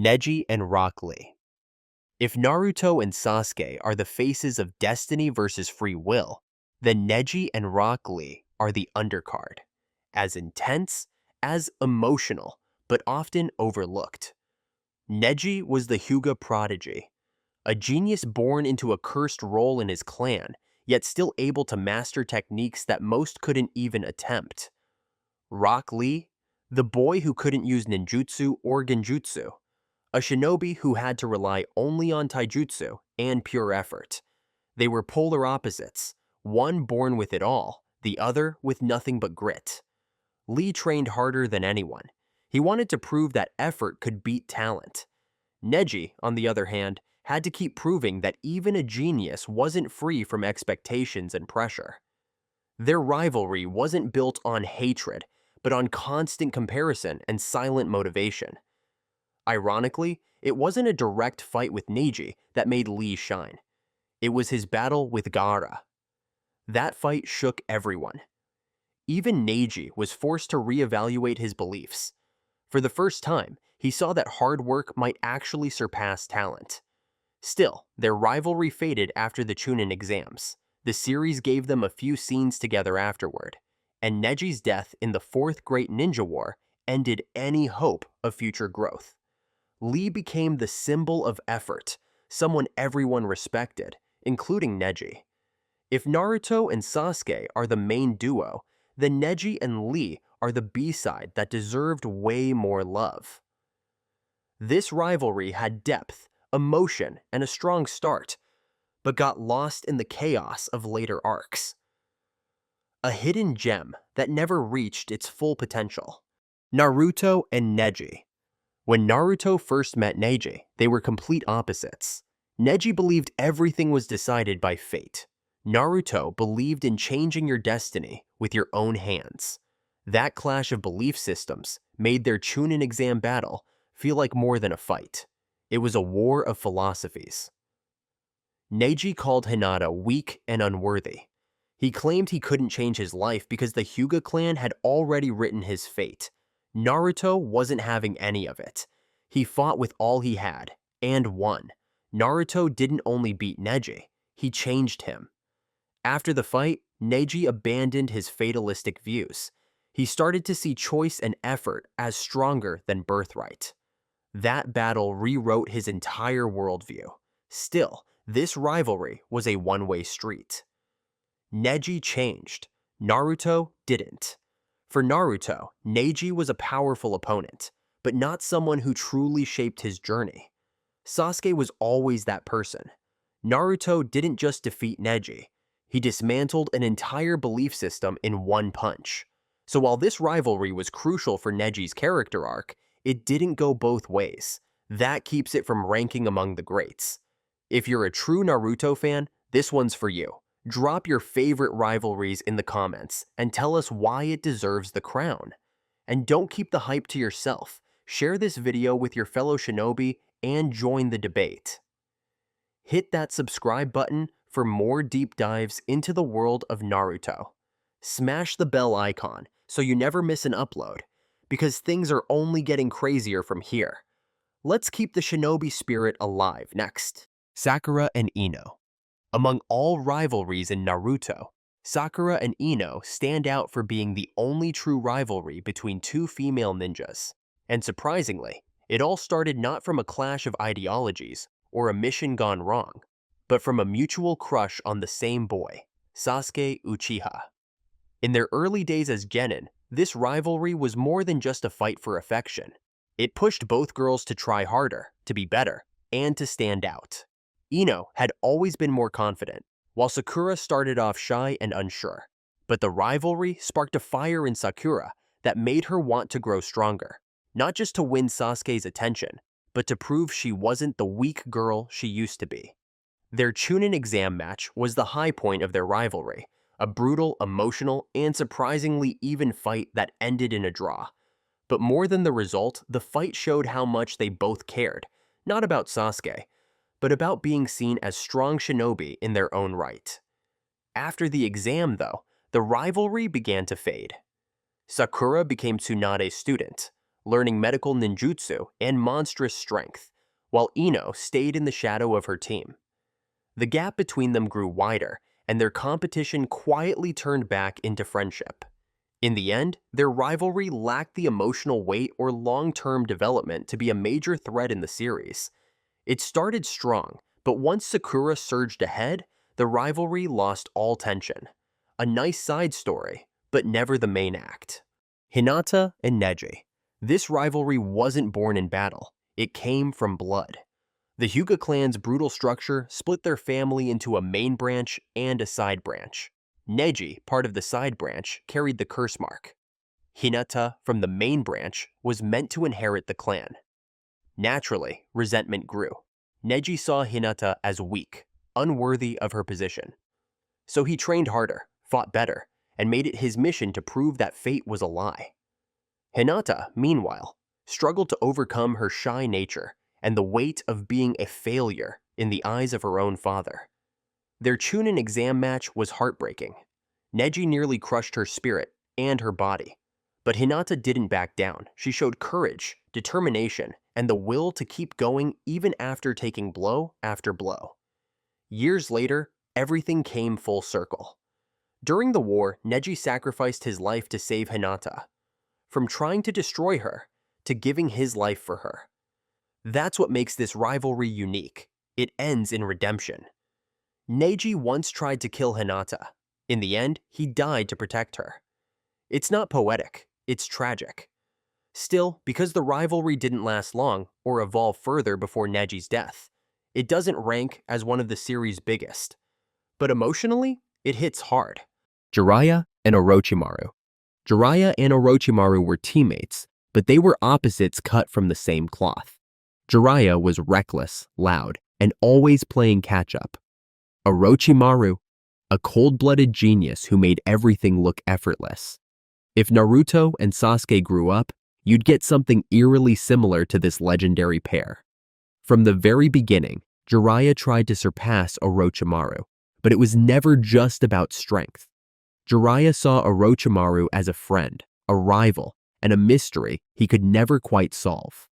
Neji and Rock Lee. If Naruto and Sasuke are the faces of destiny versus free will, then Neji and Rock Lee are the undercard, as intense, as emotional, but often overlooked. Neji was the Hyuga prodigy, a genius born into a cursed role in his clan, yet still able to master techniques that most couldn't even attempt. Rock Lee, the boy who couldn't use ninjutsu or genjutsu, a shinobi who had to rely only on taijutsu and pure effort. They were polar opposites, one born with it all, the other with nothing but grit. Lee trained harder than anyone. He wanted to prove that effort could beat talent. Neji, on the other hand, had to keep proving that even a genius wasn't free from expectations and pressure. Their rivalry wasn't built on hatred, but on constant comparison and silent motivation. Ironically, it wasn't a direct fight with Neji that made Lee shine. It was his battle with Gaara. That fight shook everyone. Even Neji was forced to reevaluate his beliefs. For the first time, he saw that hard work might actually surpass talent. Still, their rivalry faded after the Chunin exams. The series gave them a few scenes together afterward, and Neji's death in the Fourth Great Ninja War ended any hope of future growth. Lee became the symbol of effort, someone everyone respected, including Neji. If Naruto and Sasuke are the main duo, then Neji and Lee are the B-side that deserved way more love. This rivalry had depth, emotion, and a strong start, but got lost in the chaos of later arcs. A hidden gem that never reached its full potential. Naruto and Neji. When Naruto first met Neji, they were complete opposites. Neji believed everything was decided by fate. Naruto believed in changing your destiny with your own hands. That clash of belief systems made their Chunin exam battle feel like more than a fight. It was a war of philosophies. Neji called Hinata weak and unworthy. He claimed he couldn't change his life because the Hyuga clan had already written his fate. Naruto wasn't having any of it. He fought with all he had, and won. Naruto didn't only beat Neji, he changed him. After the fight, Neji abandoned his fatalistic views. He started to see choice and effort as stronger than birthright. That battle rewrote his entire worldview. Still, this rivalry was a one-way street. Neji changed. Naruto didn't. For Naruto, Neji was a powerful opponent, but not someone who truly shaped his journey. Sasuke was always that person. Naruto didn't just defeat Neji. He dismantled an entire belief system in one punch. So while this rivalry was crucial for Neji's character arc, it didn't go both ways. That keeps it from ranking among the greats. If you're a true Naruto fan, this one's for you. Drop your favorite rivalries in the comments and tell us why it deserves the crown. And don't keep the hype to yourself. Share this video with your fellow shinobi and join the debate. Hit that subscribe button for more deep dives into the world of Naruto. Smash the bell icon so you never miss an upload, because things are only getting crazier from here. Let's keep the shinobi spirit alive next. Sakura and Ino. Among all rivalries in Naruto, Sakura and Ino stand out for being the only true rivalry between two female ninjas. And surprisingly, it all started not from a clash of ideologies or a mission gone wrong, but from a mutual crush on the same boy, Sasuke Uchiha. In their early days as genin, this rivalry was more than just a fight for affection. It pushed both girls to try harder, to be better, and to stand out. Ino had always been more confident, while Sakura started off shy and unsure. But the rivalry sparked a fire in Sakura that made her want to grow stronger, not just to win Sasuke's attention, but to prove she wasn't the weak girl she used to be. Their Chunin exam match was the high point of their rivalry, a brutal, emotional, and surprisingly even fight that ended in a draw. But more than the result, the fight showed how much they both cared, not about Sasuke, but about being seen as strong shinobi in their own right. After the exam, though, the rivalry began to fade. Sakura became Tsunade's student, learning medical ninjutsu and monstrous strength, while Ino stayed in the shadow of her team. The gap between them grew wider, and their competition quietly turned back into friendship. In the end, their rivalry lacked the emotional weight or long-term development to be a major thread in the series. It started strong, but once Sakura surged ahead, the rivalry lost all tension. A nice side story, but never the main act. Hinata and Neji. This rivalry wasn't born in battle, it came from blood. The Hyuga clan's brutal structure split their family into a main branch and a side branch. Neji, part of the side branch, carried the curse mark. Hinata, from the main branch, was meant to inherit the clan. Naturally, resentment grew. Neji saw Hinata as weak, unworthy of her position. So he trained harder, fought better, and made it his mission to prove that fate was a lie. Hinata, meanwhile, struggled to overcome her shy nature and the weight of being a failure in the eyes of her own father. Their Chunin exam match was heartbreaking. Neji nearly crushed her spirit and her body. But Hinata didn't back down. She showed courage, determination, and the will to keep going even after taking blow after blow. Years later, everything came full circle. During the war, Neji sacrificed his life to save Hinata. From trying to destroy her, to giving his life for her. That's what makes this rivalry unique. It ends in redemption. Neji once tried to kill Hinata. In the end, he died to protect her. It's not poetic, it's tragic. Still, because the rivalry didn't last long or evolve further before Neji's death, it doesn't rank as one of the series' biggest. But emotionally, it hits hard. Jiraiya and Orochimaru. Jiraiya and Orochimaru were teammates, but they were opposites cut from the same cloth. Jiraiya was reckless, loud, and always playing catch-up. Orochimaru, a cold-blooded genius who made everything look effortless. If Naruto and Sasuke grew up, you'd get something eerily similar to this legendary pair. From the very beginning, Jiraiya tried to surpass Orochimaru, but it was never just about strength. Jiraiya saw Orochimaru as a friend, a rival, and a mystery he could never quite solve.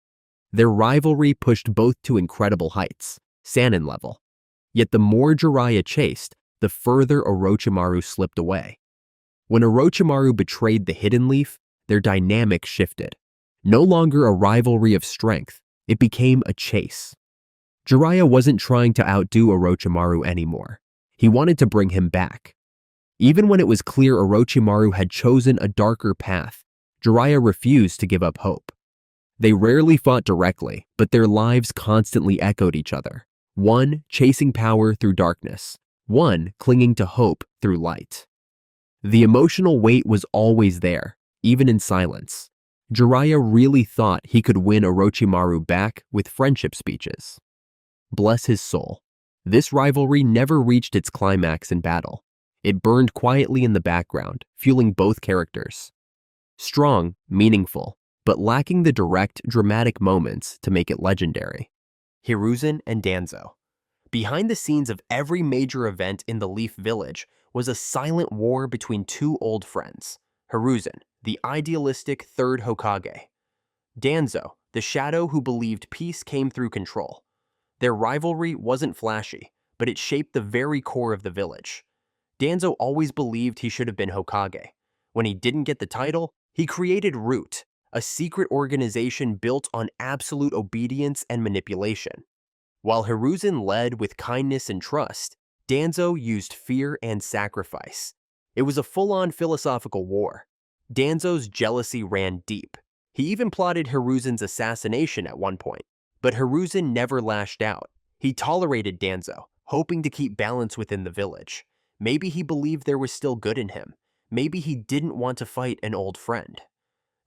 Their rivalry pushed both to incredible heights, Sannin level. Yet the more Jiraiya chased, the further Orochimaru slipped away. When Orochimaru betrayed the Hidden Leaf, their dynamic shifted. No longer a rivalry of strength, it became a chase. Jiraiya wasn't trying to outdo Orochimaru anymore. He wanted to bring him back. Even when it was clear Orochimaru had chosen a darker path, Jiraiya refused to give up hope. They rarely fought directly, but their lives constantly echoed each other. One chasing power through darkness, one clinging to hope through light. The emotional weight was always there, even in silence. Jiraiya really thought he could win Orochimaru back with friendship speeches. Bless his soul. This rivalry never reached its climax in battle. It burned quietly in the background, fueling both characters. Strong, meaningful, but lacking the direct, dramatic moments to make it legendary. Hiruzen and Danzo. Behind the scenes of every major event in the Leaf Village was a silent war between two old friends. Hiruzen, the idealistic third Hokage. Danzo, the shadow who believed peace came through control. Their rivalry wasn't flashy, but it shaped the very core of the village. Danzo always believed he should have been Hokage. When he didn't get the title, he created Root, a secret organization built on absolute obedience and manipulation. While Hiruzen led with kindness and trust, Danzo used fear and sacrifice. It was a full-on philosophical war. Danzo's jealousy ran deep. He even plotted Hiruzen's assassination at one point. But Hiruzen never lashed out. He tolerated Danzo, hoping to keep balance within the village. Maybe he believed there was still good in him. Maybe he didn't want to fight an old friend.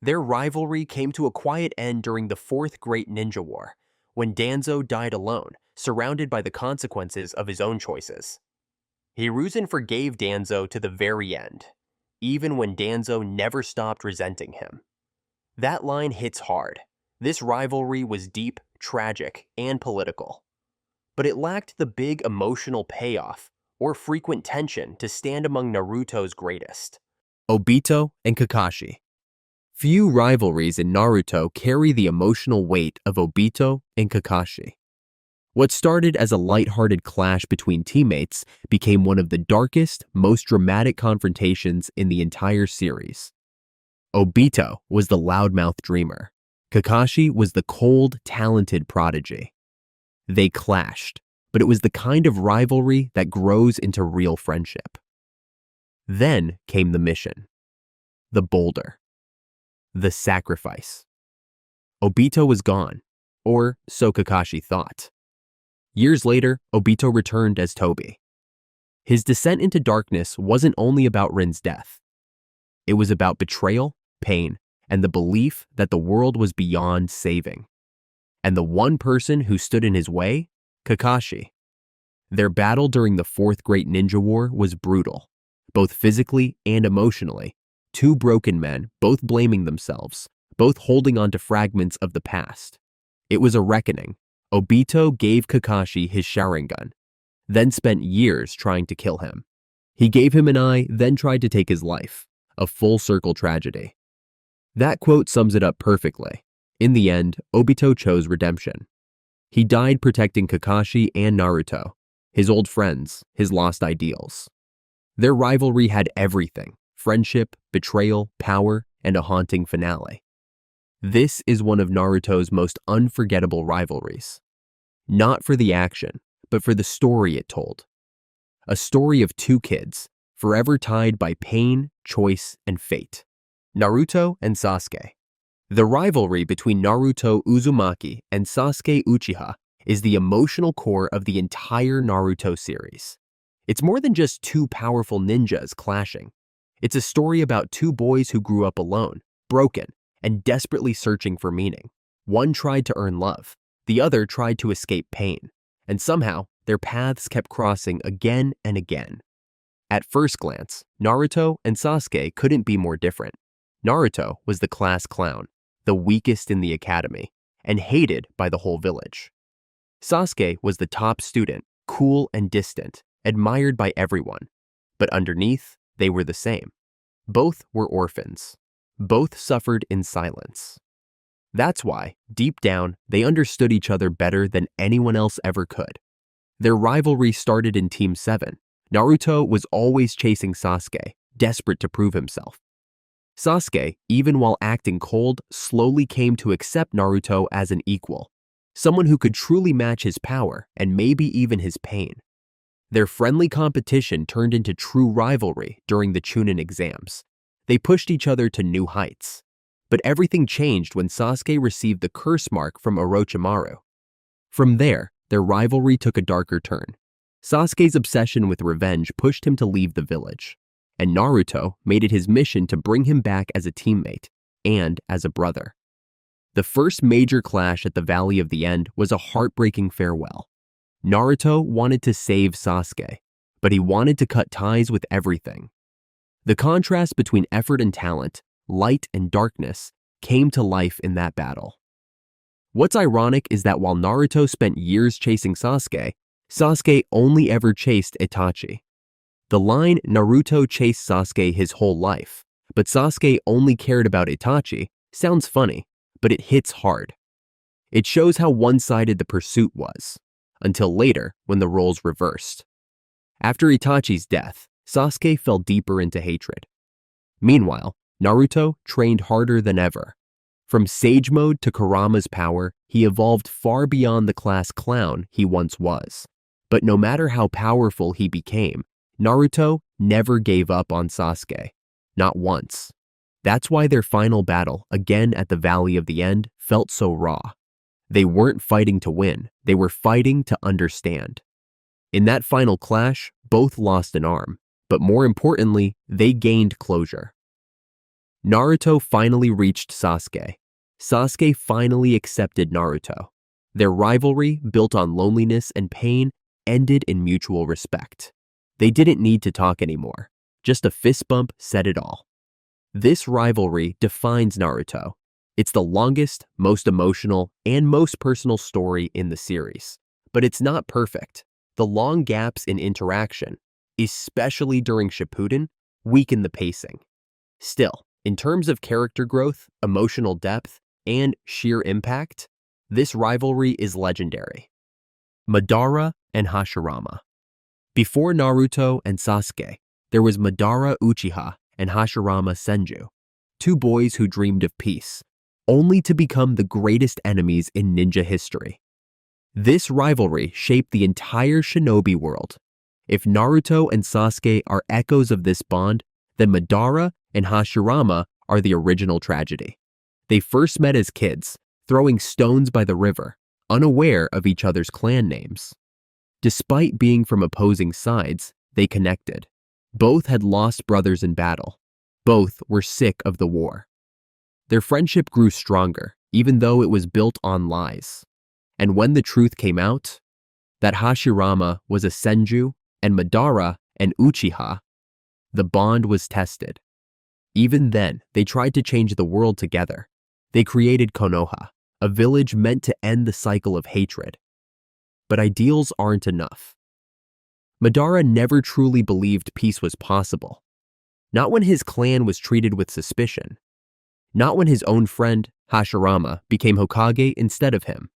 Their rivalry came to a quiet end during the Fourth Great Ninja War, when Danzo died alone, surrounded by the consequences of his own choices. Hiruzen forgave Danzo to the very end, even when Danzo never stopped resenting him. That line hits hard. This rivalry was deep, tragic, and political. But it lacked the big emotional payoff or frequent tension to stand among Naruto's greatest. Obito and Kakashi. Few rivalries in Naruto carry the emotional weight of Obito and Kakashi. What started as a lighthearted clash between teammates became one of the darkest, most dramatic confrontations in the entire series. Obito was the loudmouth dreamer. Kakashi was the cold, talented prodigy. They clashed, but it was the kind of rivalry that grows into real friendship. Then came the mission, the boulder, the sacrifice. Obito was gone, or so Kakashi thought. Years later, Obito returned as Toby. His descent into darkness wasn't only about Rin's death. It was about betrayal, pain, and the belief that the world was beyond saving. And the one person who stood in his way? Kakashi. Their battle during the Fourth Great Ninja War was brutal, both physically and emotionally. Two broken men, both blaming themselves, both holding on to fragments of the past. It was a reckoning. Obito gave Kakashi his Sharingan, then spent years trying to kill him. He gave him an eye, then tried to take his life. A full-circle tragedy. That quote sums it up perfectly. In the end, Obito chose redemption. He died protecting Kakashi and Naruto, his old friends, his lost ideals. Their rivalry had everything: friendship, betrayal, power, and a haunting finale. This is one of Naruto's most unforgettable rivalries. Not for the action, but for the story it told. A story of two kids, forever tied by pain, choice, and fate. Naruto and Sasuke. The rivalry between Naruto Uzumaki and Sasuke Uchiha is the emotional core of the entire Naruto series. It's more than just two powerful ninjas clashing. It's a story about two boys who grew up alone, broken, and desperately searching for meaning. One tried to earn love, the other tried to escape pain, and somehow their paths kept crossing again and again. At first glance, Naruto and Sasuke couldn't be more different. Naruto was the class clown, the weakest in the academy, and hated by the whole village. Sasuke was the top student, cool and distant, admired by everyone. But underneath, they were the same. Both were orphans. Both suffered in silence. That's why, deep down, they understood each other better than anyone else ever could. Their rivalry started in Team 7. Naruto was always chasing Sasuke, desperate to prove himself. Sasuke, even while acting cold, slowly came to accept Naruto as an equal, someone who could truly match his power and maybe even his pain. Their friendly competition turned into true rivalry during the Chunin exams. They pushed each other to new heights. But everything changed when Sasuke received the curse mark from Orochimaru. From there, their rivalry took a darker turn. Sasuke's obsession with revenge pushed him to leave the village, and Naruto made it his mission to bring him back as a teammate and as a brother. The first major clash at the Valley of the End was a heartbreaking farewell. Naruto wanted to save Sasuke, but he wanted to cut ties with everything. The contrast between effort and talent, light and darkness, came to life in that battle. What's ironic is that while Naruto spent years chasing Sasuke, Sasuke only ever chased Itachi. The line "Naruto chased Sasuke his whole life, but Sasuke only cared about Itachi" sounds funny, but it hits hard. It shows how one-sided the pursuit was, until later when the roles reversed. After Itachi's death, Sasuke fell deeper into hatred. Meanwhile, Naruto trained harder than ever. From Sage Mode to Kurama's power, he evolved far beyond the class clown he once was. But no matter how powerful he became, Naruto never gave up on Sasuke. Not once. That's why their final battle, again at the Valley of the End, felt so raw. They weren't fighting to win, they were fighting to understand. In that final clash, both lost an arm, but more importantly, they gained closure. Naruto finally reached Sasuke. Sasuke finally accepted Naruto. Their rivalry, built on loneliness and pain, ended in mutual respect. They didn't need to talk anymore. Just a fist bump said it all. This rivalry defines Naruto. It's the longest, most emotional, and most personal story in the series. But it's not perfect. The long gaps in interaction, especially during Shippuden, weaken the pacing. Still, In terms of character growth, emotional depth, and sheer impact, this rivalry is legendary. Madara and Hashirama. Before Naruto and Sasuke, there was Madara Uchiha and Hashirama Senju, two boys who dreamed of peace, only to become the greatest enemies in ninja history. This rivalry shaped the entire shinobi world. If Naruto and Sasuke are echoes of this bond, then Madara and Hashirama are the original tragedy. They first met as kids, throwing stones by the river, unaware of each other's clan names. Despite being from opposing sides, they connected. Both had lost brothers in battle. Both were sick of the war. Their friendship grew stronger, even though it was built on lies. And when the truth came out, that Hashirama was a Senju and Madara an Uchiha, the bond was tested. Even then, they tried to change the world together. They created Konoha, a village meant to end the cycle of hatred. But ideals aren't enough. Madara never truly believed peace was possible. Not when his clan was treated with suspicion. Not when his own friend, Hashirama, became Hokage instead of him.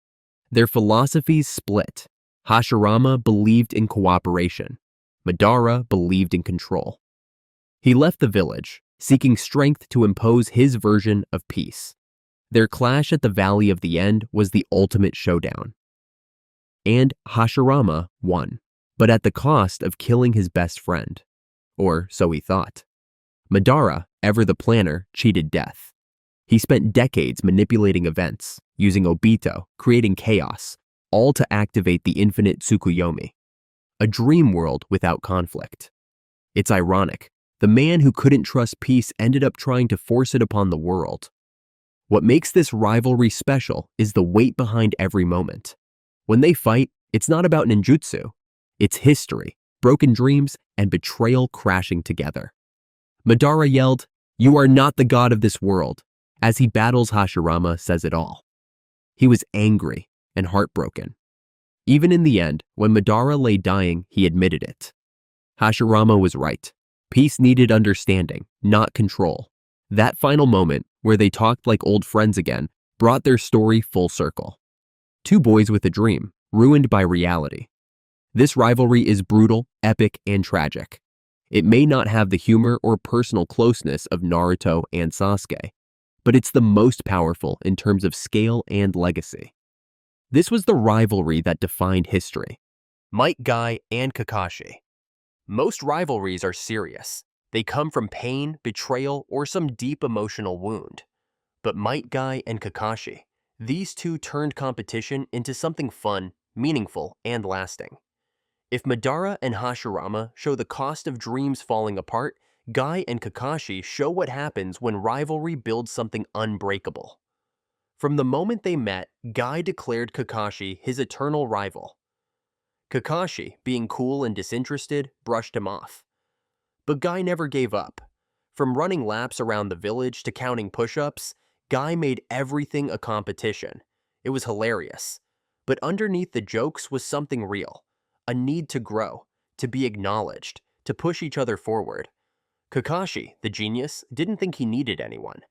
Their philosophies split. Hashirama believed in cooperation. Madara believed in control. He left the village, seeking strength to impose his version of peace. Their clash at the Valley of the End was the ultimate showdown. And Hashirama won, but at the cost of killing his best friend. Or so he thought. Madara, ever the planner, cheated death. He spent decades manipulating events, using Obito, creating chaos, all to activate the infinite Tsukuyomi, a dream world without conflict. It's ironic. The man who couldn't trust peace ended up trying to force it upon the world. What makes this rivalry special is the weight behind every moment. When they fight, it's not about ninjutsu. It's history, broken dreams, and betrayal crashing together. Madara yelled, "You are not the god of this world," as he battles Hashirama says it all. He was angry and heartbroken. Even in the end, when Madara lay dying, he admitted it. Hashirama was right. Peace needed understanding, not control. That final moment, where they talked like old friends again, brought their story full circle. Two boys with a dream, ruined by reality. This rivalry is brutal, epic, and tragic. It may not have the humor or personal closeness of Naruto and Sasuke, but it's the most powerful in terms of scale and legacy. This was the rivalry that defined history. Might Guy and Kakashi. Most rivalries are serious. They come from pain, betrayal, or some deep emotional wound. But Might Guy and Kakashi, these two turned competition into something fun, meaningful, and lasting. If Madara and Hashirama show the cost of dreams falling apart, Guy and Kakashi show what happens when rivalry builds something unbreakable. From the moment they met, Guy declared Kakashi his eternal rival. Kakashi, being cool and disinterested, brushed him off. But Guy never gave up. From running laps around the village to counting push-ups, Guy made everything a competition. It was hilarious. But underneath the jokes was something real. A need to grow, to be acknowledged, to push each other forward. Kakashi, the genius, didn't think he needed anyone.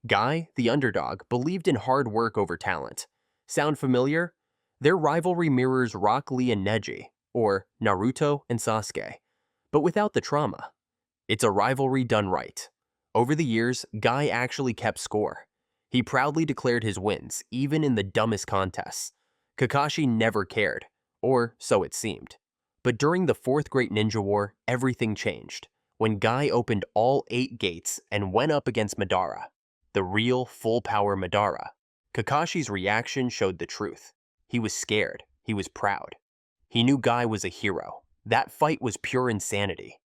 Guy, the underdog, believed in hard work over talent. Sound familiar? Their rivalry mirrors Rock Lee and Neji, or Naruto and Sasuke, but without the trauma. It's a rivalry done right. Over the years, Guy actually kept score. He proudly declared his wins, even in the dumbest contests. Kakashi never cared, or so it seemed. But during the Fourth Great Ninja War, everything changed, when Guy opened all 8 gates and went up against Madara, the real full-power Madara. Kakashi's reaction showed the truth. He was scared. He was proud. He knew Guy was a hero. That fight was pure insanity.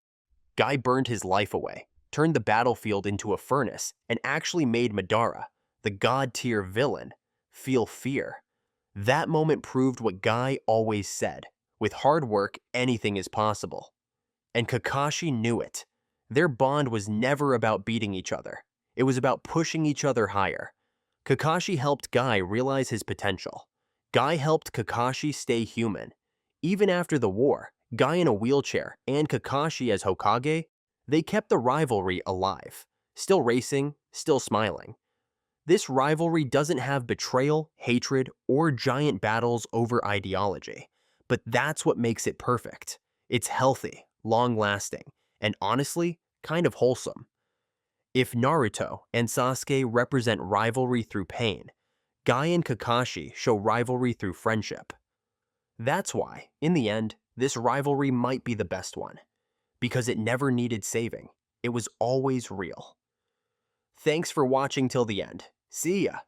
Guy burned his life away, turned the battlefield into a furnace, and actually made Madara, the god-tier villain, feel fear. That moment proved what Guy always said. With hard work, anything is possible. And Kakashi knew it. Their bond was never about beating each other. It was about pushing each other higher. Kakashi helped Guy realize his potential. Guy helped Kakashi stay human. Even after the war, Guy in a wheelchair and Kakashi as Hokage, they kept the rivalry alive. still racing, still smiling. This rivalry doesn't have betrayal, hatred, or giant battles over ideology. But that's what makes it perfect. It's healthy, long-lasting, and honestly, kind of wholesome. If Naruto and Sasuke represent rivalry through pain, Guy and Kakashi show rivalry through friendship. That's why, in the end, this rivalry might be the best one. Because it never needed saving. It was always real. Thanks for watching till the end. See ya!